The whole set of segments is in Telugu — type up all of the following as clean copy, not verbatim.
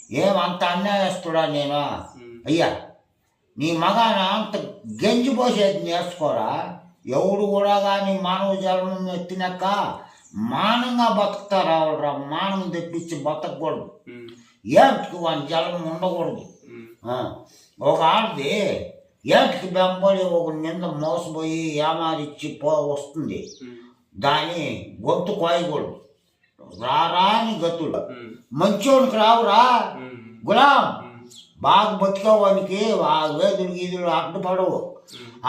ఏమంత అన్యాయస్తుడా నేను? అయ్యా నీ మగాన అంత గెంజి పోసేది నేర్చుకోరా. ఎవడు కూడా కానీ మానవ జన్మం ఎత్తినాక మానంగా బతుకుతారా? మానం తెప్పించి బతకూడదు. ఏటికి వాని జన్మం ఉండకూడదు. ఒక ఆడది ఏటికి వెంబడి ఒక నింద మోసపోయి ఏమారిచ్చి వస్తుంది, దాని గొంతు కోయకూడదు. రాని గతులు మంచోనికి రావురా గులాం. బాగా బతికేవానికి ఆ వేదులు గీదులు అడ్డుపడవు.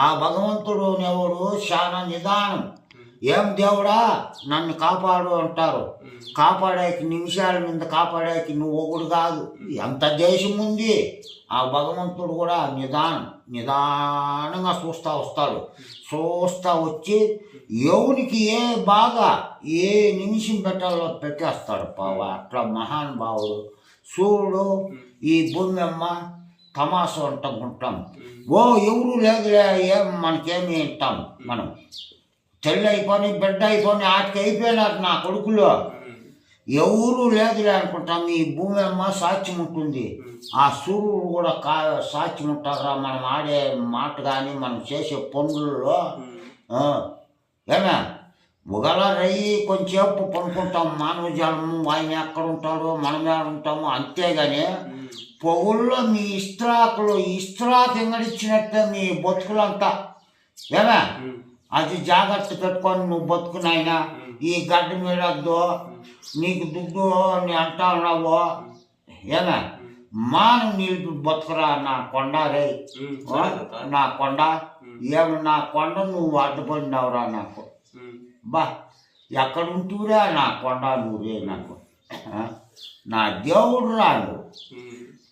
ఆ భగవంతుడు ఎవడు చాలా నిదానం. ఏం దేవుడా నన్ను కాపాడు అంటారు. కాపాడాకి నిమిషాల మీద కాపాడాకి నువ్వు ఒకడు కాదు, ఎంత దేశం ఉంది. ఆ భగవంతుడు కూడా నిదానంగా చూస్తూ వస్తాడు. చూస్తూ వచ్చి ఎవరికి ఏ బాగా ఏ నిమిషం పెట్టాలో పెట్టేస్తాడు. అట్లా మహానుభావుడు. చూడు ఈ భూమి అమ్మ తమాషా అంటాం. ఎవరు లేదులే, ఏం మనకేమి వింటాం. మనం చెల్లి అయిపోయి బిడ్డ అయిపోయి ఆటికి అయిపోయినారు నా కొడుకులో. ఎవరు లేదులే అనుకుంటాం. ఈ భూమి అమ్మ సాక్ష్యం ఉంటుంది. ఆ సూర్యుడు కూడా సాక్ష్యం ఉంటారా. మనం ఆడే మాట కానీ మనం చేసే పనులలో. ఏమే ఒకలా రయ్యి కొంచెంసేపు పనుకుంటాం. మానవ జలము ఆయన ఎక్కడ ఉంటాడో మనం ఎక్కడ ఉంటామో. అంతేగాని పొగుల్లో మీ ఇస్త్రాకు ఎంగడిచ్చినట్టే మీ బతుకులంతా. ఏమే అది జాగ్రత్త పెట్టుకొని నువ్వు బతుకునైనా. ఈ గడ్డ మీదద్దు నీకు దుడ్డు నీ అంటా ఉన్నావో. ఏమే మానం నిలిపి బతుకురా నా కొండ రే. నా కొండ ఏమి నా కొండ నువ్వు అడ్డుపడినావురా నాకు. బా ఎక్కడుంటురా నా కొండ నువ్వురే నాకు. నా దేవుడు రాను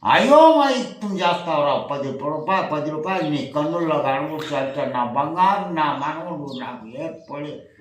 అయోమయుక్తం చేస్తావురా. 10 రూపాయలు నీ కన్నుల్లో కనబడుతూ అంటే నా బంగారు నా మనవుడు నాకు ఏర్పడి